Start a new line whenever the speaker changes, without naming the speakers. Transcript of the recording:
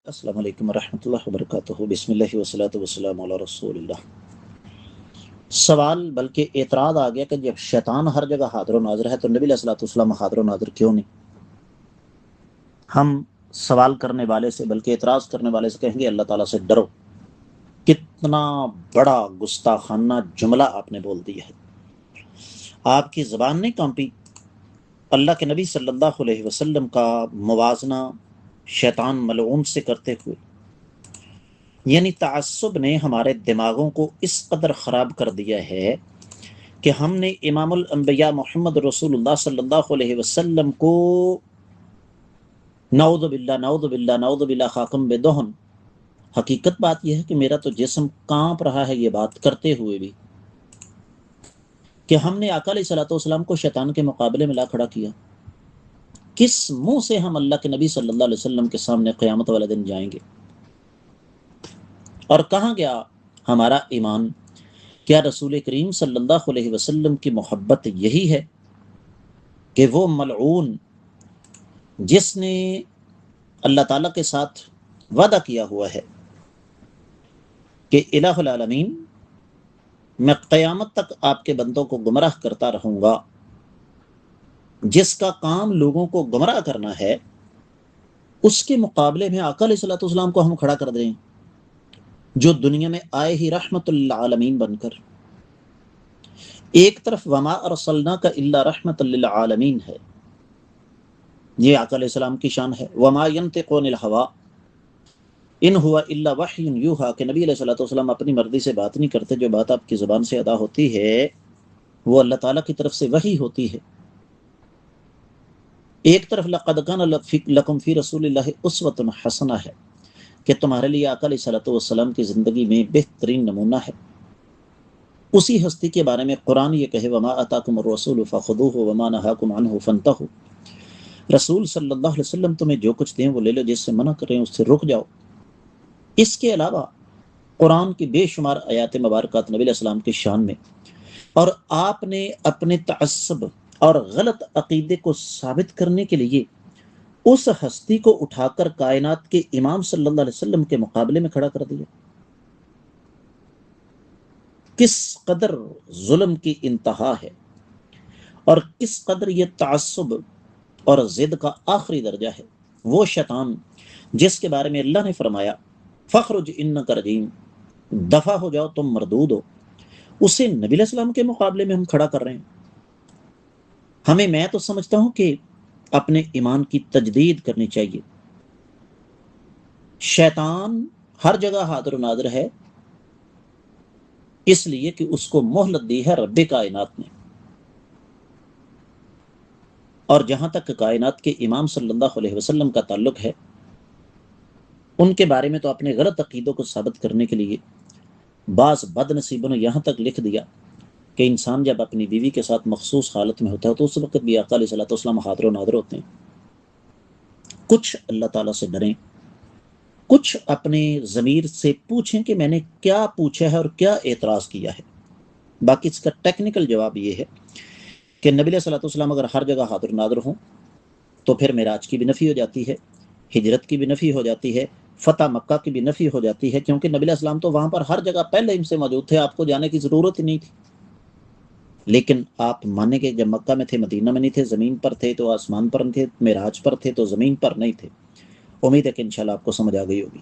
السلام علیکم ورحمۃ اللہ وبرکاتہ۔ بسم اللہ والصلاۃ والسلام علی رسول اللہ۔ سوال بلکہ اعتراض آ گیا کہ جب شیطان ہر جگہ حاضر و ناظر ہے تو نبی علیہ الصلوۃ والسلام حاضر و ناظر کیوں نہیں؟ ہم سوال کرنے والے سے بلکہ اعتراض کرنے والے سے کہیں گے اللہ تعالیٰ سے ڈرو۔ کتنا بڑا گستاخانہ جملہ آپ نے بول دیا ہے، آپ کی زبان نہیں کانپی؟ اللہ کے نبی صلی اللہ علیہ وسلم کا موازنہ شیطان ملعون سے کرتے ہوئے، یعنی تعصب نے ہمارے دماغوں کو اس قدر خراب کر دیا ہے کہ ہم نے امام الانبیاء محمد رسول اللہ صلی اللہ علیہ وسلم کو نعوذ باللہ نعوذ باللہ نعوذ باللہ خاکم بدہن، حقیقت بات یہ ہے کہ میرا تو جسم کانپ رہا ہے یہ بات کرتے ہوئے بھی، کہ ہم نے آقا علیہ الصلوۃ والسلام کو شیطان کے مقابلے میں لا کھڑا کیا۔ کس منہ سے ہم اللہ کے نبی صلی اللہ علیہ وسلم کے سامنے قیامت والے دن جائیں گے؟ اور کہاں گیا ہمارا ایمان؟ کیا رسول کریم صلی اللہ علیہ وسلم کی محبت یہی ہے کہ وہ ملعون جس نے اللہ تعالیٰ کے ساتھ وعدہ کیا ہوا ہے کہ الہ العالمین میں قیامت تک آپ کے بندوں کو گمراہ کرتا رہوں گا، جس کا کام لوگوں کو گمراہ کرنا ہے، اس کے مقابلے میں آقا علیہ الصلوۃ والسلام کو ہم کھڑا کر دیں جو دنیا میں آئے ہی رحمت للعالمین بن کر؟ ایک طرف وما ارسلناک الا رحمت للعالمین ہے، یہ آقا علیہ السلام کی شان ہے، وما ینطق عن الہوا ان ہوا الا وحی یوحی، کہ نبی علیہ الصلوۃ والسلام اپنی مرضی سے بات نہیں کرتے، جو بات آپ کی زبان سے ادا ہوتی ہے وہ اللہ تعالیٰ کی طرف سے وحی ہوتی ہے۔ ایک طرف لقد کان لکم فی رسول اللہ اسوۃ حسنہ ہے کہ تمہارے لیے آقا علیہ الصلوۃ والسلام کی زندگی میں بہترین نمونہ ہے۔ اسی ہستی کے بارے میں قرآن یہ کہے وما آتاکم الرسول فخذوہ وما نہاکم عنہ فانتہوا، رسول صلی اللہ علیہ وسلم تمہیں جو کچھ دیں وہ لے لو، جس سے منع کریں اس سے رک جاؤ۔ اس کے علاوہ قرآن کی بے شمار آیات مبارکات نبی علیہ السلام کی شان میں، اور آپ نے اپنے تعصب اور غلط عقیدے کو ثابت کرنے کے لیے اس ہستی کو اٹھا کر کائنات کے امام صلی اللہ علیہ وسلم کے مقابلے میں کھڑا کر دیا۔ کس قدر ظلم کی انتہا ہے، اور کس قدر یہ تعصب اور ضد کا آخری درجہ ہے۔ وہ شیطان جس کے بارے میں اللہ نے فرمایا فخرج انک رجیم، دفع ہو جاؤ تم مردود ہو، اسے نبی علیہ السلام کے مقابلے میں ہم کھڑا کر رہے ہیں۔ میں تو سمجھتا ہوں کہ اپنے ایمان کی تجدید کرنی چاہیے۔ شیطان ہر جگہ حاضر و ناظر ہے، اس لیے کہ اس کو مہلت دی ہے رب کائنات نے، اور جہاں تک کائنات کے امام صلی اللہ علیہ وسلم کا تعلق ہے، ان کے بارے میں تو اپنے غلط عقیدوں کو ثابت کرنے کے لیے بعض بد نصیبوں نے یہاں تک لکھ دیا کہ انسان جب اپنی بیوی کے ساتھ مخصوص حالت میں ہوتا ہے تو اس وقت بھی آقا علیہ الصلوۃ والسلام حاضر و ناظر ہوتے ہیں۔ کچھ اللہ تعالیٰ سے ڈریں، کچھ اپنے ضمیر سے پوچھیں کہ میں نے کیا پوچھا ہے اور کیا اعتراض کیا ہے۔ باقی اس کا ٹیکنیکل جواب یہ ہے کہ نبی علیہ الصلوۃ والسلام اگر ہر جگہ حاضر ناظر ہوں تو پھر معراج کی بھی نفی ہو جاتی ہے، ہجرت کی بھی نفی ہو جاتی ہے، فتح مکہ کی بھی نفی ہو جاتی ہے، کیونکہ نبی علیہ السلام تو وہاں پر ہر جگہ پہلے ہی سے موجود تھے، آپ کو جانے کی ضرورت ہی نہیں تھی۔ لیکن آپ مانیں کہ جب مکہ میں تھے، مدینہ میں نہیں تھے، زمین پر تھے تو آسمان پر تھے، معراج پر تھے تو زمین پر نہیں تھے۔ امید ہے کہ انشاءاللہ آپ کو سمجھ آ گئی ہوگی۔